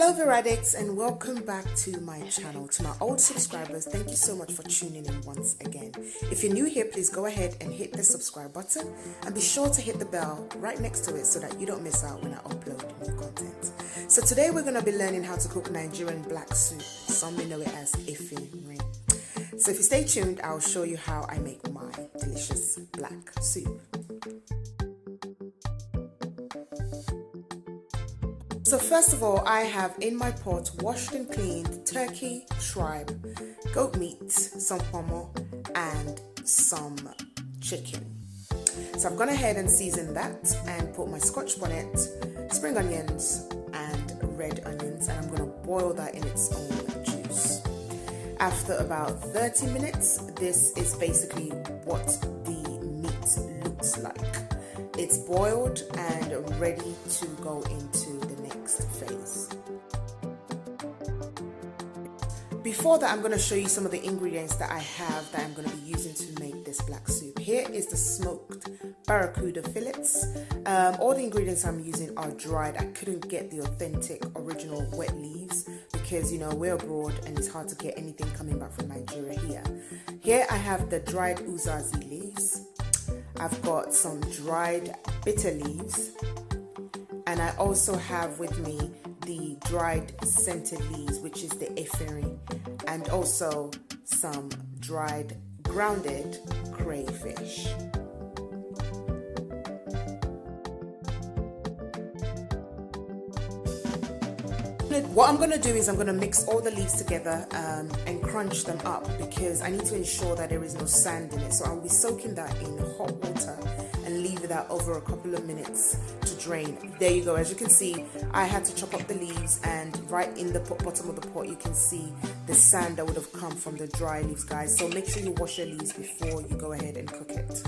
Hello Veraddicts, and welcome back to my channel. To my old subscribers, thank you so much for tuning in once again. If you're new here, please go ahead and hit the subscribe button and be sure to hit the bell right next to it so that you don't miss out when I upload new content. So today we're going to be learning how to cook Nigerian black soup. Some may know it as Efinrin. So if you stay tuned, I'll show you how I make my delicious black soup. So first of all, I have in my pot washed and cleaned turkey, tripe, goat meat, some pomo, and some chicken. So I've gone ahead and seasoned that and put my scotch bonnet, spring onions, and red onions, and I'm going to boil that in its own juice. After about 30 minutes, this is basically what the meat looks like. It's boiled and ready to go into the next phase. Before that, I'm going to show you some of the ingredients that I have that I'm going to be using to make this black soup. Here is the smoked barracuda fillets. All the ingredients I'm using are dried. I couldn't get the authentic original wet leaves because, you know, we're abroad and it's hard to get anything coming back from Nigeria here. Here I have the dried Uzazi leaves. I've got some dried bitter leaves, and I also have with me the dried scented leaves, which is the Efinrin, and also some dried grounded crayfish. What I'm going to do is I'm going to mix all the leaves together and crunch them up because I need to ensure that there is no sand in it. So I'll be soaking that in hot water and leave that over a couple of minutes to drain. There you go. As you can see, I had to chop up the leaves, and right in the bottom of the pot you can see the sand that would have come from the dry leaves, guys. So make sure you wash your leaves before you go ahead and cook it.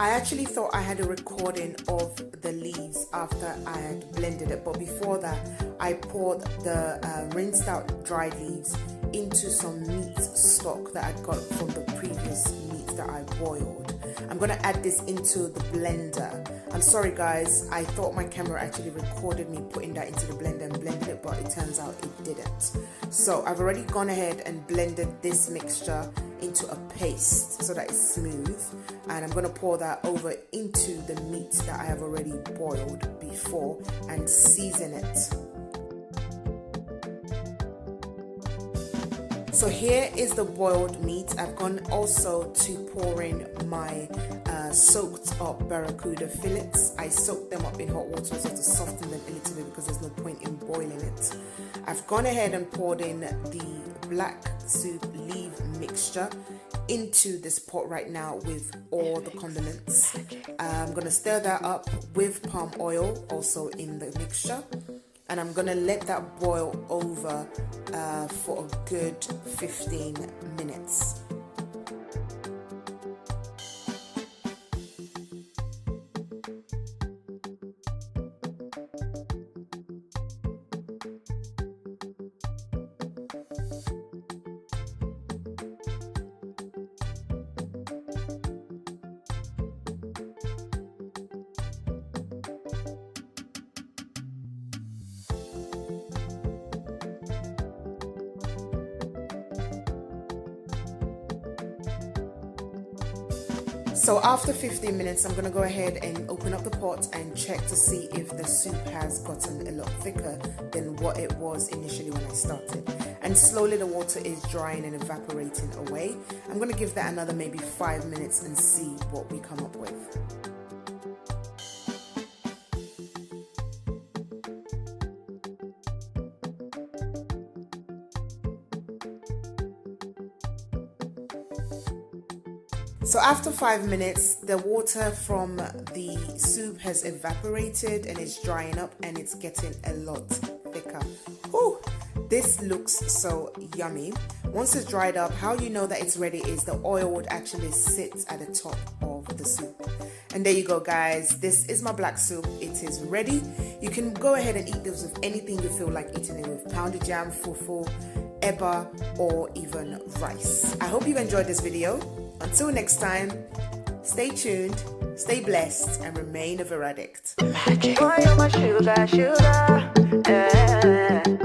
I actually thought I had a recording of the leaves after I had blended it, but before that I poured the rinsed out dried leaves into some meat stock that I'd got from the previous meat that I boiled. I'm going to add this into the blender. I'm sorry guys, I thought my camera actually recorded me putting that into the blender and blending it, but it turns out it didn't. So I've already gone ahead and blended this mixture into a paste so that it's smooth, and I'm going to pour that over into the meat that I have already boiled before and season it. So here is the boiled meat. I've gone also to pour in my soaked up barracuda fillets. I soaked them up in hot water so to soften them a little bit because there's no point in boiling it. I've gone ahead and poured in the black soup leaf mixture into this pot right now with all the condiments. I'm going to stir that up with palm oil also in the mixture, and I'm going to let that boil over for a good 15 minutes. So after 15 minutes, I'm going to go ahead and open up the pot and check to see if the soup has gotten a lot thicker than what it was initially when I started. And slowly the water is drying and evaporating away. I'm going to give that another maybe 5 minutes and see what we come up with. So after 5 minutes, the water from the soup has evaporated and it's drying up and it's getting a lot thicker. Whew, this looks so yummy. Once it's dried up, how you know that it's ready is the oil would actually sit at the top of the soup. And there you go guys, this is my black soup. It is ready. You can go ahead and eat this with anything you feel like eating it with. Pounded jam, fufu, eba, or even rice. I hope you enjoyed this video. Until next time, stay tuned Stay blessed and remain a veradict. Magic. Boy, you're my sugar, sugar. Yeah.